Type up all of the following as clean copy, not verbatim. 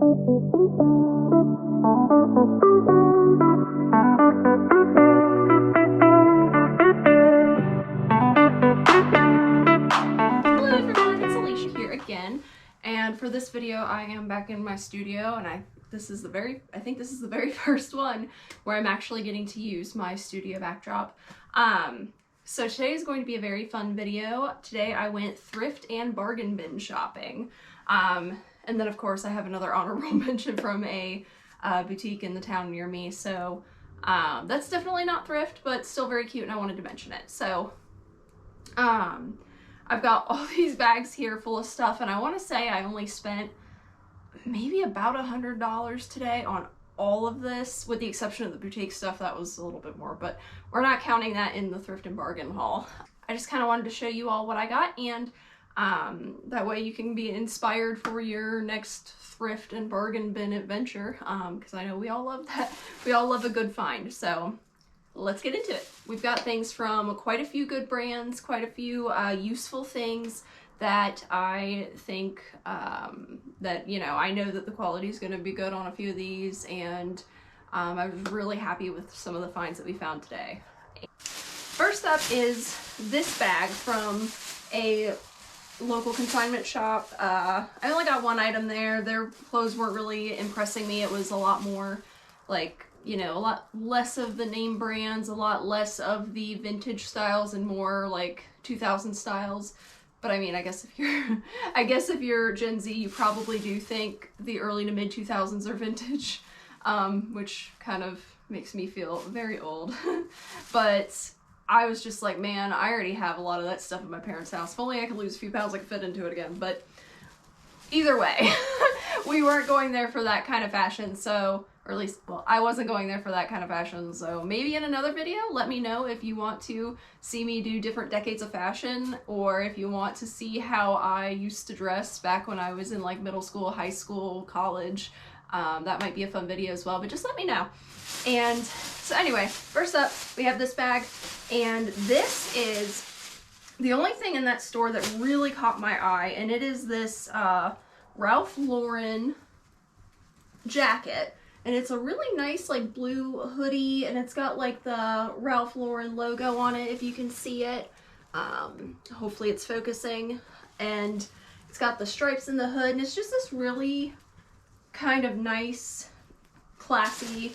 And for this video, I am back in my studio, and I think this is the very first one where I'm actually getting to use my studio backdrop. So today is going to be a very fun video. Today I went thrift and bargain bin shopping. And then of course I have another honorable mention from a boutique in the town near me. So that's definitely not thrift, but still very cute, and I wanted to mention it. So I've got all these bags here full of stuff, and I want to say I only spent maybe about $100 today on all of this, with the exception of the boutique stuff. That was a little bit more, but we're not counting that in the thrift and bargain haul. I just kind of wanted to show you all what I got, and that way you can be inspired for your next thrift and bargain bin adventure, because I know we all love that. We all love a good find. So let's get into it. We've got things from quite a few good brands, quite a few useful things that I think that, you know, I know that the quality is going to be good on a few of these, and I was really happy with some of the finds that we found today. First up is this bag from a local consignment shop. I only got one item there. Their clothes weren't really impressing me. It was a lot more like, you know, a lot less of the name brands, a lot less of the vintage styles, and more like 2000 styles. But I mean, I guess if you're Gen Z, you probably do think the early to mid 2000s are vintage, which kind of makes me feel very old. But I was just like, man, I already have a lot of that stuff at my parents' house. If only I could lose a few pounds, I could fit into it again. But either way, we weren't going there for that kind of fashion, so, or at least, well, I wasn't going there for that kind of fashion, so maybe in another video, let me know if you want to see me do different decades of fashion, or if you want to see how I used to dress back when I was in like middle school, high school, college. That might be a fun video as well, but just let me know. And so anyway, first up, we have this bag, and this is the only thing in that store that really caught my eye, and it is this Ralph Lauren jacket. And it's a really nice like blue hoodie, and it's got like the Ralph Lauren logo on it, if you can see it. Hopefully it's focusing. And it's got the stripes in the hood, and it's just this really kind of nice, classy,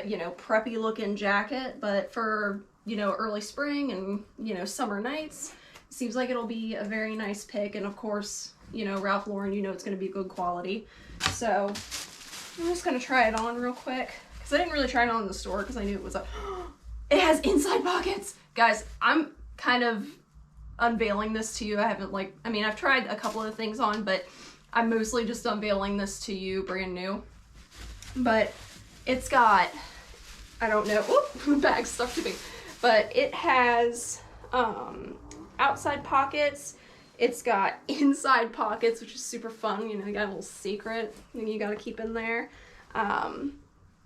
you know, preppy looking jacket. But for, you know, early spring and, you know, summer nights, it seems like it'll be a very nice pick. And of course, you know, Ralph Lauren, you know it's going to be good quality. So I'm just going to try it on real quick, because I didn't really try it on in the store because I knew it was a... It has inside pockets! Guys, I'm kind of unveiling this to you. I haven't like... I mean, I've tried a couple of things on, but I'm mostly just unveiling this to you brand new. But it's got... I don't know... Oop! The bag's stuck to me. But it has outside pockets. It's got inside pockets, which is super fun. You know, you got a little secret thing you gotta keep in there.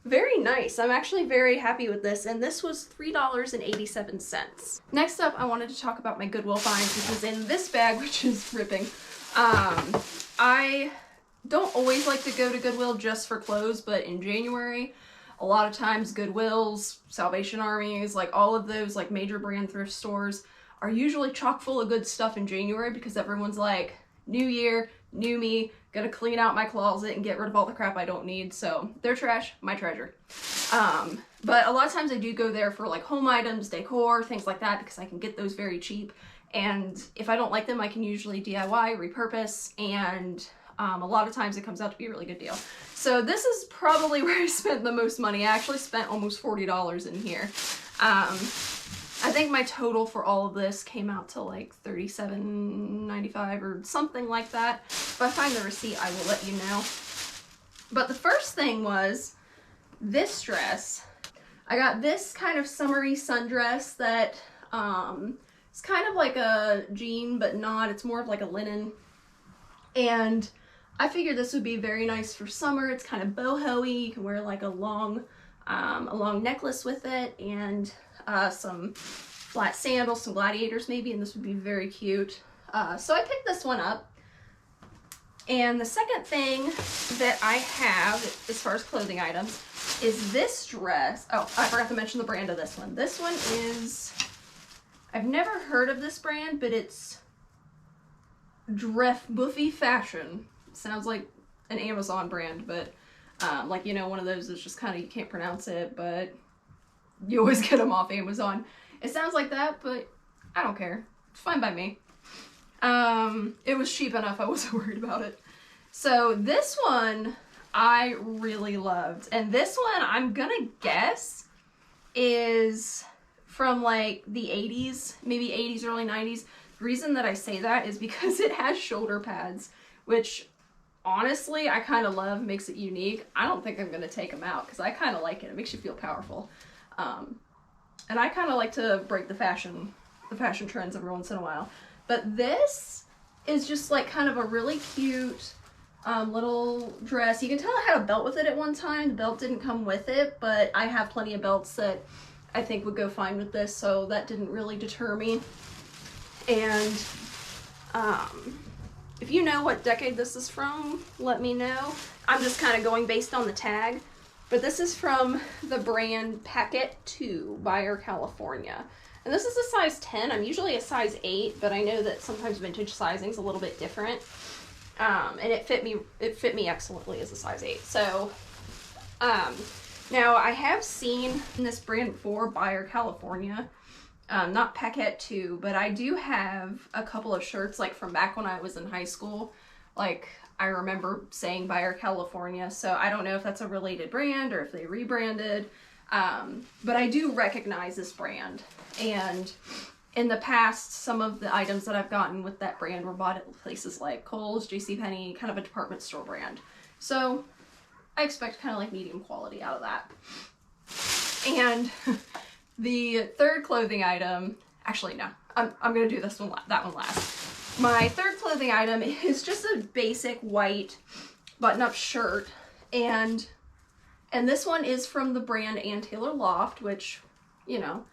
Very nice. I'm actually very happy with this, and this was $3.87. Next up, I wanted to talk about my Goodwill finds, which is in this bag, which is ripping. I don't always like to go to Goodwill just for clothes, but in January, a lot of times Goodwills, Salvation Armies, like all of those like major brand thrift stores are usually chock full of good stuff in January, because everyone's like, new year, new me, gonna clean out my closet and get rid of all the crap I don't need. So their trash, my treasure. But a lot of times I do go there for like home items, decor, things like that, because I can get those very cheap. And if I don't like them, I can usually DIY, repurpose, and a lot of times it comes out to be a really good deal. So this is probably where I spent the most money. I actually spent almost $40 in here. I think my total for all of this came out to like $37.95 or something like that. If I find the receipt, I will let you know. But the first thing was this dress. I got this kind of summery sundress that it's kind of like a jean, but not. It's more of like a linen. And I figured this would be very nice for summer. It's kind of boho-y. You can wear like a long necklace with it, and some flat sandals, some gladiators maybe, and this would be very cute. So I picked this one up. And the second thing that I have as far as clothing items is this dress. Oh, I forgot to mention the brand of this one. This one is, I've never heard of this brand, but it's Thrift Buffy Fashion. Sounds like an Amazon brand, but like, you know, one of those is just kind of, you can't pronounce it, but you always get them off Amazon. It sounds like that, but I don't care. It's fine by me. It was cheap enough, I wasn't worried about it. So this one I really loved. And this one, I'm gonna guess, is from like the 80s, maybe 80s, early 90s. The reason that I say that is because it has shoulder pads, which honestly I kind of love, makes it unique. I don't think I'm gonna take them out because I kind of like it. It makes you feel powerful. And I kind of like to break the fashion trends every once in a while. But this is just like kind of a really cute little dress. You can tell I had a belt with it at one time. The belt didn't come with it, but I have plenty of belts that I think would go fine with this, so that didn't really deter me. And if you know what decade this is from, let me know. I'm just kind of going based on the tag. But this is from the brand Packet 2 by California. And this is a size 10. I'm usually a size 8, but I know that sometimes vintage sizing is a little bit different. And it fit me excellently as a size 8. So, now I have seen this brand before, by California. Not Packet 2, but I do have a couple of shirts like from back when I was in high school. Like, I remember saying Buyer California, so I don't know if that's a related brand or if they rebranded, but I do recognize this brand. And in the past, some of the items that I've gotten with that brand were bought at places like Kohl's, JCPenney, kind of a department store brand. So I expect kind of like medium quality out of that. And the third clothing item, actually no, I'm gonna do that one last. My third clothing item is just a basic white button-up shirt, and this one is from the brand Ann Taylor Loft, which, you know,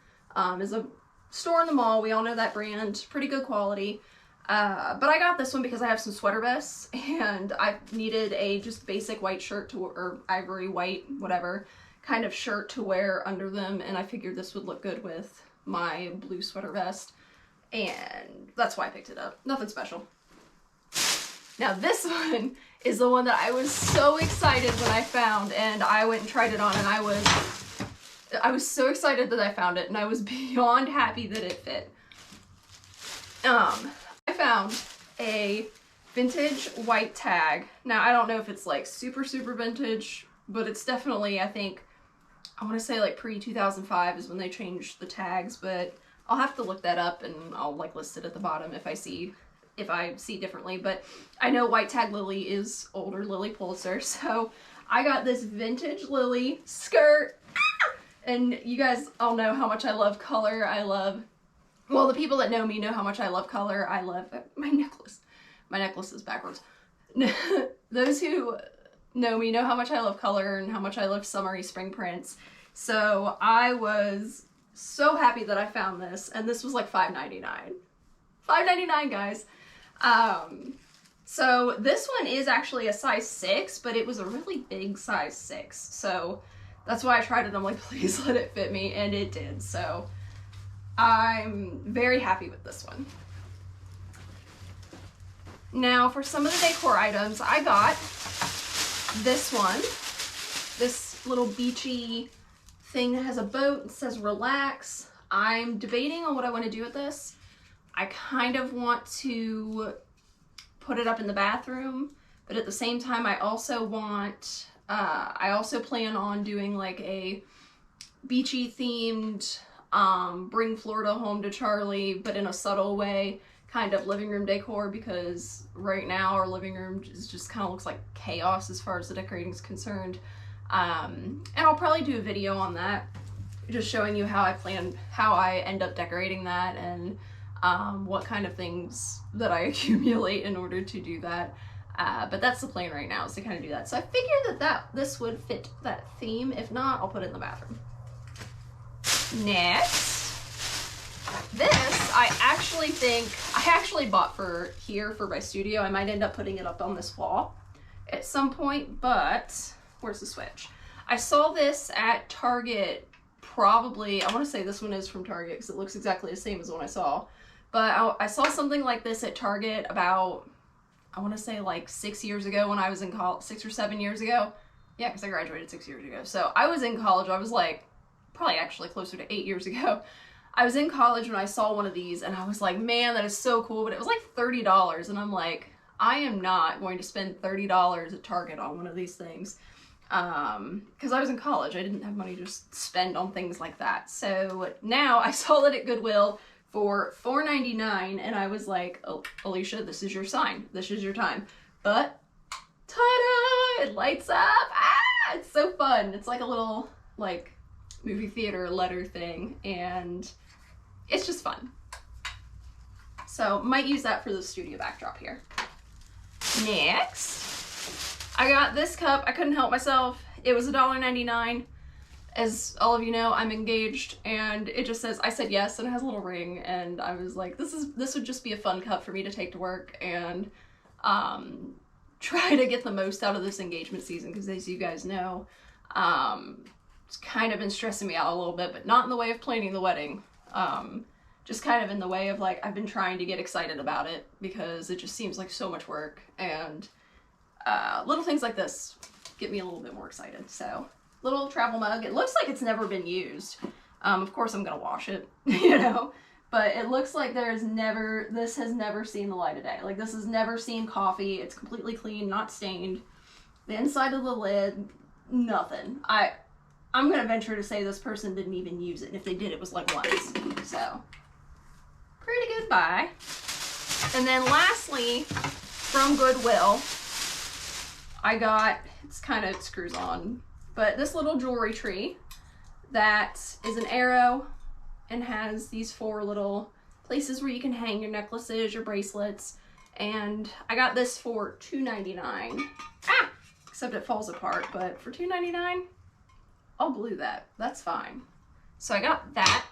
is a store in the mall. We all know that brand, pretty good quality. But I got this one because I have some sweater vests, and I needed a just basic white shirt to, or ivory white, whatever, kind of shirt to wear under them, and I figured this would look good with my blue sweater vest. And that's why I picked it up. Nothing special. Now this one is the one that I was so excited when I found, and I went and tried it on, and I was so excited that I found it, and I was beyond happy that it fit. I found a vintage white tag. Now I don't know if it's like super vintage, but it's definitely, I think, I want to say like pre-2005 is when they changed the tags, but I'll have to look that up, and I'll like list it at the bottom if I see differently. But I know white tag Lily is older Lily Pulitzer, so I got this vintage Lily skirt. And you guys all know how much I love color. Well, the people that know me know how much I love color. I love my necklace. My necklace is backwards. Those who know me know how much I love color and how much I love summery spring prints. So I was so happy that I found this, and this was like $5.99. $5.99, guys. So this one is actually a size 6, but it was a really big size 6. So that's why I tried it. I'm like, please let it fit me, and it did. So I'm very happy with this one. Now for some of the decor items, I got this one. This little beachy thing that has a boat. It says relax. I'm debating on what I want to do with this. I kind of want to put it up in the bathroom, but at the same time I also want, I also plan on doing like a beachy themed, bring Florida home to Charlie, but in a subtle way, kind of living room decor, because right now our living room just kind of looks like chaos as far as the decorating is concerned. And I'll probably do a video on that, just showing you how I end up decorating that, and what kind of things that I accumulate in order to do that. But that's the plan right now, is to kind of do that. So I figured that this would fit that theme. If not, I'll put it in the bathroom. Next, this I actually bought for my studio. I might end up putting it up on this wall at some point, but where's the switch? I saw this at Target, probably, I want to say this one is from Target because it looks exactly the same as the one I saw, but I saw something like this at Target about, I want to say like 6 years ago when I was in college, 6 or 7 years ago. Yeah, because I graduated 6 years ago. So I was in college, I was like, probably actually closer to 8 years ago. I was in college when I saw one of these and I was like, man, that is so cool, but it was like $30 and I'm like, I am not going to spend $30 at Target on one of these things. Because I was in college, I didn't have money to just spend on things like that. So now I saw it at Goodwill for $4.99 and I was like, oh, Alicia, this is your sign. This is your time. But, ta-da! It lights up! Ah! It's so fun. It's like a little, like, movie theater letter thing, and it's just fun. So, might use that for the studio backdrop here. Next, I got this cup. I couldn't help myself. It was $1.99. As all of you know, I'm engaged, and it just says, I said yes, and it has a little ring, and I was like, this would just be a fun cup for me to take to work, and try to get the most out of this engagement season, because as you guys know, it's kind of been stressing me out a little bit, but not in the way of planning the wedding. Just kind of in the way of, like, I've been trying to get excited about it, because it just seems like so much work, and little things like this get me a little bit more excited. So, little travel mug. It looks like it's never been used. Of course I'm gonna wash it, you know, but it looks like this has never seen the light of day. Like, this has never seen coffee. It's completely clean, not stained. The inside of the lid, nothing. I'm gonna venture to say this person didn't even use it, and if they did, it was like once. So, pretty good buy. And then lastly, from Goodwill, I got, it screws on, but this little jewelry tree that is an arrow and has these 4 little places where you can hang your necklaces, your bracelets, and I got this for $2.99. Ah! Except it falls apart, but for $2.99, I'll glue that. That's fine. So I got that,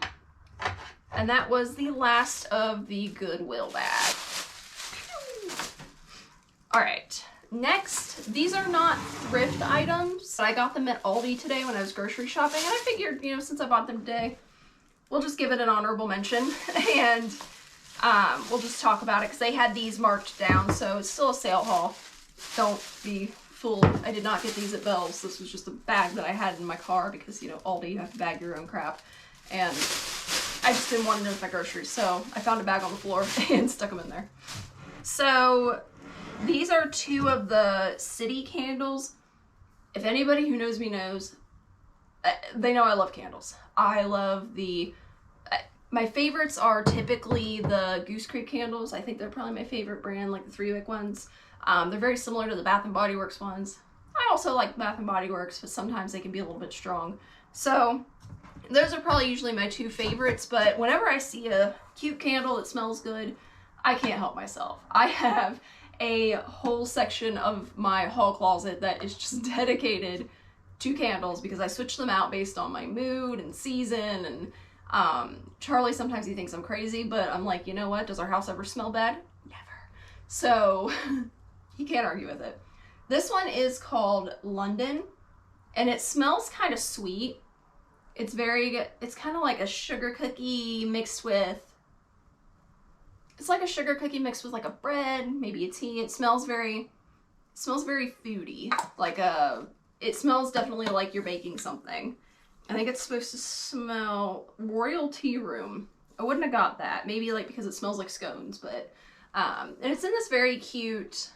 and that was the last of the Goodwill bag. All right. Next, these are not thrift items. I got them at Aldi today when I was grocery shopping, and I figured, you know, since I bought them today, we'll just give it an honorable mention, and we'll just talk about it, because they had these marked down, so it's still a sale haul. Don't be fooled. I did not get these at Bell's. This was just a bag that I had in my car, because, you know, Aldi, you have to bag your own crap, and I just didn't want to know my groceries, so I found a bag on the floor and stuck them in there. So, these are 2 of the city candles. If anybody who knows me knows, they know I love candles. I love my favorites are typically the Goose Creek candles. I think they're probably my favorite brand, like the 3-wick ones. They're very similar to the Bath & Body Works ones. I also like Bath & Body Works, but sometimes they can be a little bit strong. So those are probably usually my 2 favorites, but whenever I see a cute candle that smells good, I can't help myself. I have a whole section of my hall closet that is just dedicated to candles, because I switch them out based on my mood and season, and Charlie, sometimes he thinks I'm crazy, but I'm like, you know what, does our house ever smell bad? Never. So he can't argue with it. This one is called London, and it smells kind of sweet. It's kind of like a sugar cookie mixed with, it's like a sugar cookie mixed with like a bread, maybe a tea. It smells very foodie. It smells definitely like you're baking something. I think it's supposed to smell Royal Tea Room. I wouldn't have got that. Maybe like because it smells like scones, but and it's in this very cute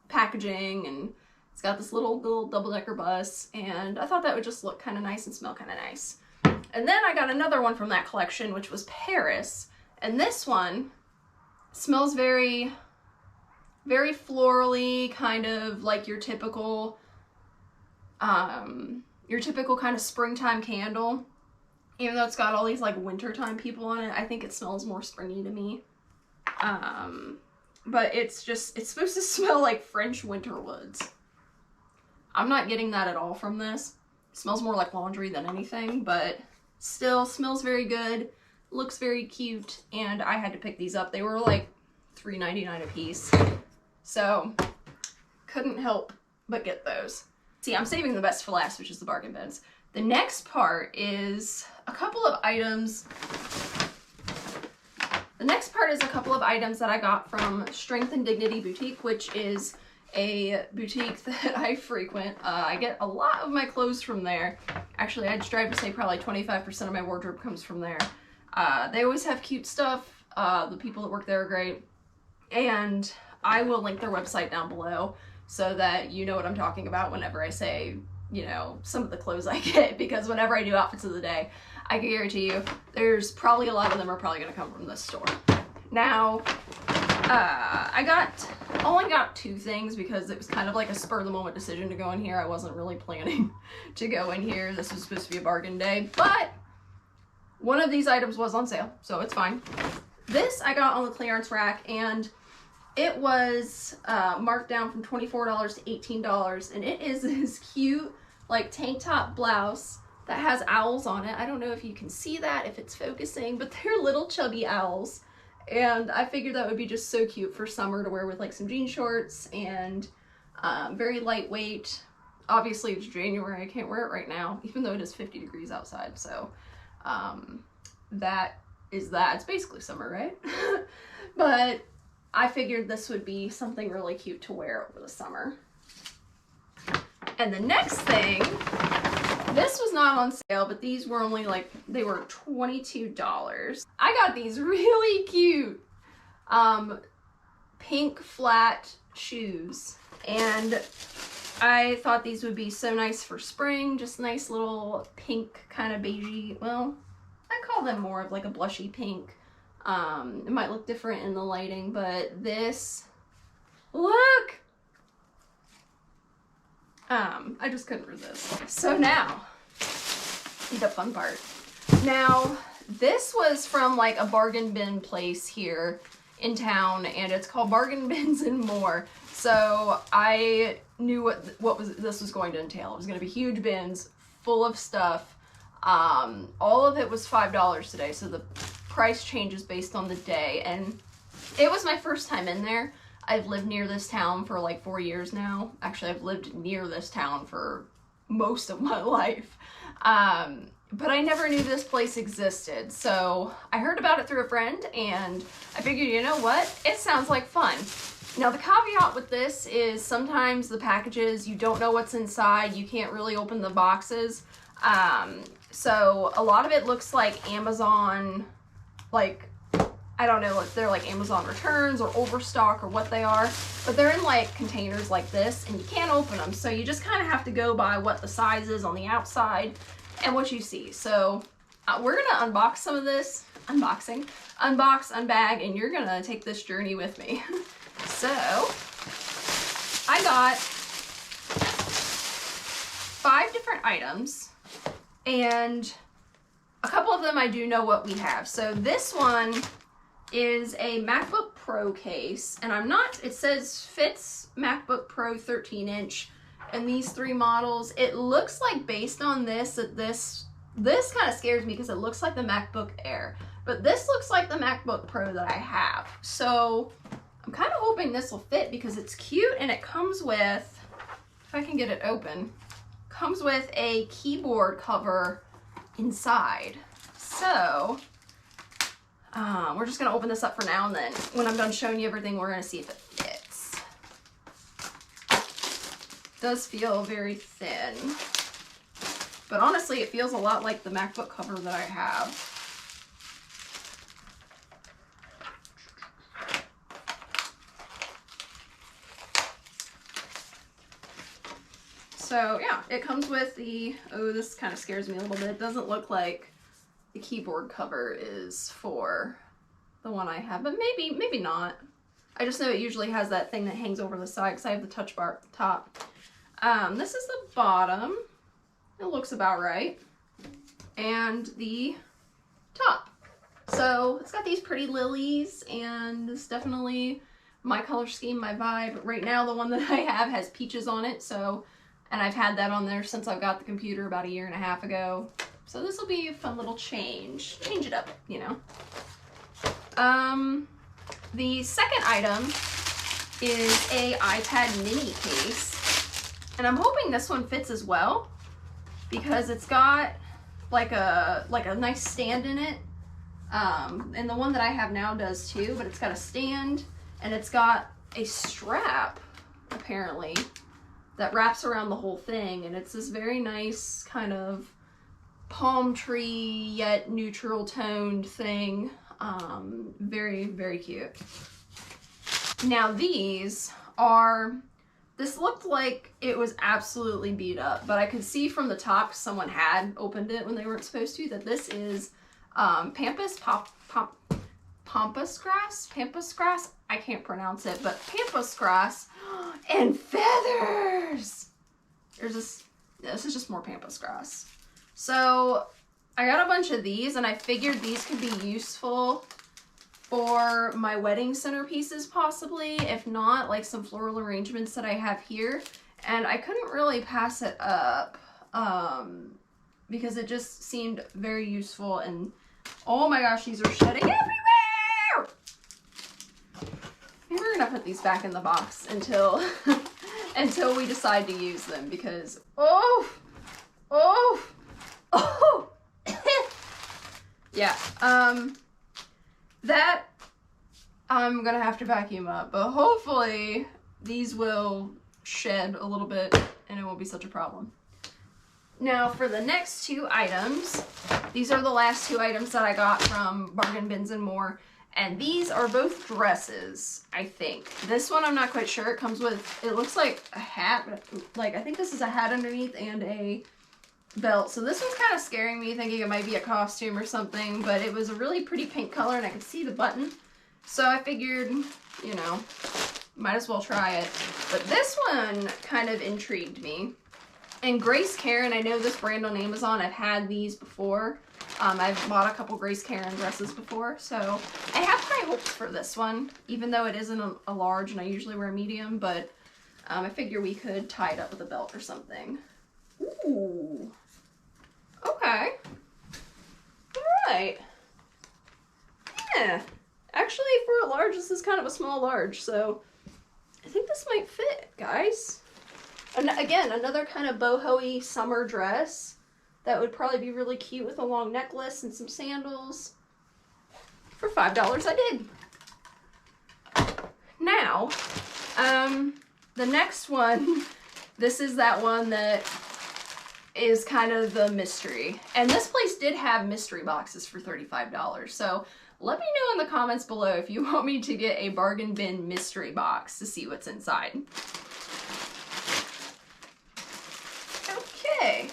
packaging, and it's got this little double-decker bus, and I thought that would just look kind of nice and smell kind of nice. And then I got another one from that collection, which was Paris. And this one smells very, very florally, kind of like your typical kind of springtime candle. Even though it's got all these like wintertime people on it, I think it smells more springy to me. But it's supposed to smell like French winter woods. I'm not getting that at all from this. It smells more like laundry than anything, but still smells very good. looks very cute, and I had to pick these up. They were like $3.99 a piece, so couldn't help but get those. See, I'm saving the best for last, which is the bargain bins. The next part is a couple of items. The next part is a couple of items that I got from Strength and Dignity Boutique, which is a boutique that I frequent. I get a lot of my clothes from there. Actually, I'd strive to say probably 25% of my wardrobe comes from there. They always have cute stuff. The people that work there are great. And I will link their website down below so that you know what I'm talking about whenever I say, you know, some of the clothes I get, because whenever I do outfits of the day, I can guarantee you there's probably a lot of them are probably going to come from this store. Now, I only got 2 things because it was kind of like a spur of the moment decision to go in here. I wasn't really planning to go in here. This was supposed to be a bargain day, but one of these items was on sale, so it's fine. This I got on the clearance rack, and it was marked down from $24 to $18, and it is this cute like tank top blouse that has owls on it. I don't know if you can see that, if it's focusing, but they're little chubby owls. And I figured that would be just so cute for summer to wear with like some jean shorts, and very lightweight. Obviously it's January, I can't wear it right now, even though it is 50 degrees outside. So that is that. It's basically summer, right? But I figured this would be something really cute to wear over the summer. And the next thing, this was not on sale, but these were only like, they were $22. I got these really cute pink flat shoes, and I thought these would be so nice for spring, just nice little pink kind of beigey, well, I call them more of like a blushy pink. It might look different in the lighting, but this, look! I just couldn't resist. So now, the fun part. Now, this was from like a bargain bin place here in town, and it's called Bargain Bins and More. So I knew what this was going to entail. It was going to be huge bins full of stuff. All of it was $5 today, so the price changes based on the day, and it was my first time in there. I've lived near this town for like 4 years now. Actually, I've lived near this town for most of my life. But I never knew this place existed. So I heard about it through a friend, and I figured, you know what? It sounds like fun. Now the caveat with this is sometimes the packages, you don't know what's inside. You can't really open the boxes. So a lot of it looks like Amazon, like, I don't know if they're like Amazon returns or overstock or what they are, but they're in like containers like this, and you can't open them. So you just kind of have to go by what the size is on the outside and what you see. So we're gonna unbox some of this, unbox, unbag, and you're gonna take this journey with me. So I got 5 different items, and a couple of them I do know what we have. So this one is a MacBook Pro case, and it says fits MacBook Pro 13-inch, and these 3 models, it looks like based on this, that this kind of scares me because it looks like the MacBook Air, but this looks like the MacBook Pro that I have. So I'm kind of hoping this will fit because it's cute, and it comes with, if I can get it open, comes with a keyboard cover inside. So we're just gonna open this up for now, and then when I'm done showing you everything, we're gonna see if it fits. It does feel very thin, but honestly, it feels a lot like the MacBook cover that I have. So yeah, it comes with the, oh, this kind of scares me a little bit. It doesn't look like the keyboard cover is for the one I have, but maybe not. I just know it usually has that thing that hangs over the side because I have the touch bar at the top. This is the bottom. It looks about right. And the top. So it's got these pretty lilies, and it's definitely my color scheme, my vibe. Right now, the one that I have has peaches on it, so, and I've had that on there since I got the computer about 1.5 years ago. So this will be a fun little change. Change it up, you know. The second item is a iPad mini case. And I'm hoping this one fits as well, because it's got like a nice stand in it. And the one that I have now does too, but it's got a stand and it's got a strap, apparently, that wraps around the whole thing. And it's this very nice kind of palm tree yet neutral toned thing. Very, very cute. Now these are, this looked like it was absolutely beat up, but I could see from the top, someone had opened it when they weren't supposed to, that this is pampas grass. I can't pronounce it, but pampas grass and feathers. This is just more pampas grass. So I got a bunch of these, and I figured these could be useful for my wedding centerpieces possibly, if not like some floral arrangements that I have here. And I couldn't really pass it up because it just seemed very useful. And oh my gosh, these are shedding everywhere! Maybe we're gonna put these back in the box until until we decide to use them, because yeah, that I'm gonna have to vacuum up, but hopefully these will shed a little bit and it won't be such a problem. Now for the next two items, these are the last two items that I got from Bargain Bins and More, and these are both dresses, I think. This one I'm not quite sure. It comes with, it looks like a hat, but like I think this is a hat underneath and a belt. So this one's kind of scaring me, thinking it might be a costume or something, but it was a really pretty pink color and I could see the button. So I figured, you know, might as well try it. But this one kind of intrigued me. And Grace Karen, I know this brand on Amazon. I've had these before. I've bought a couple Grace Karen dresses before, so I have high hopes for this one, even though it isn't a large and I usually wear a medium, but I figure we could tie it up with a belt or something. Ooh. Okay. Alright. Yeah. Actually, for a large, this is kind of a small large, so I think this might fit, guys. And again, another kind of boho-y summer dress that would probably be really cute with a long necklace and some sandals. For $5, I did. Now, the next one, this is that one that is kind of the mystery. And this place did have mystery boxes for $35, so let me know in the comments below if you want me to get a bargain bin mystery box to see what's inside. Okay.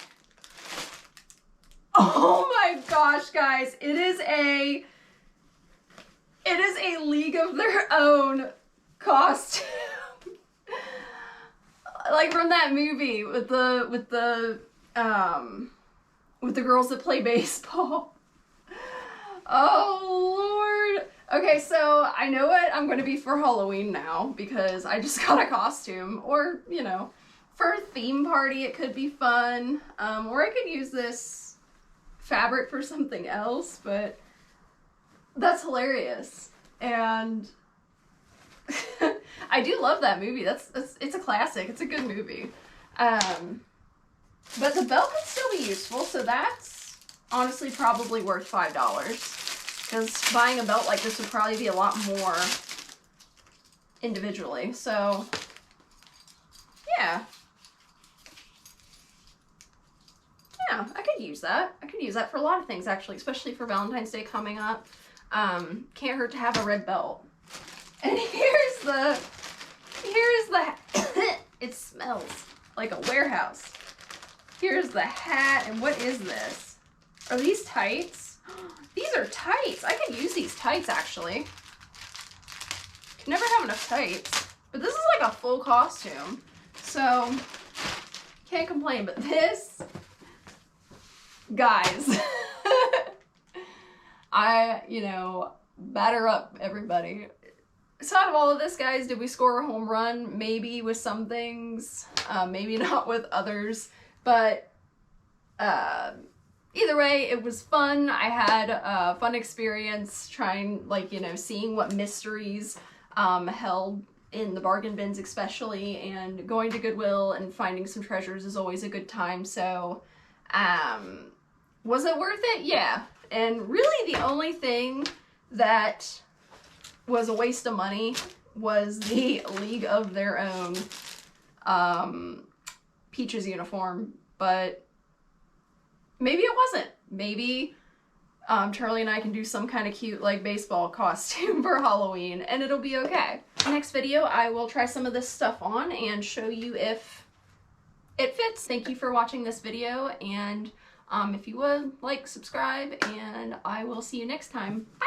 Oh my gosh, guys, it is a League of Their Own costume. Like from that movie with the girls that play baseball. Oh Lord. Okay, so I know what I'm going to be for Halloween now, because I just got a costume, or, you know, for a theme party it could be fun, or I could use this fabric for something else, but that's hilarious. And I do love that movie. It's a classic. It's a good movie. But the belt could still be useful, so that's honestly probably worth $5, because buying a belt like this would probably be a lot more individually. So yeah, I could use that. I could use that for a lot of things, actually, especially for Valentine's Day coming up. Can't hurt to have a red belt. And here's the it smells like a warehouse. Here's the hat, and what is this? Are these tights? These are tights. I could use these tights, actually. Can never have enough tights. But this is like a full costume, so can't complain. But this, guys, batter up, everybody. So out of all of this, guys, did we score a home run? Maybe with some things, maybe not with others. But either way, it was fun. I had a fun experience trying, like, you know, seeing what mysteries held in the bargain bins especially, and going to Goodwill and finding some treasures is always a good time. So was it worth it? Yeah. And really the only thing that was a waste of money was the League of Their Own Peaches uniform, but maybe it wasn't. Maybe Charlie and I can do some kind of cute, like, baseball costume for Halloween, and it'll be okay. Next video, I will try some of this stuff on and show you if it fits. Thank you for watching this video, and if you would, like, subscribe, and I will see you next time. Bye!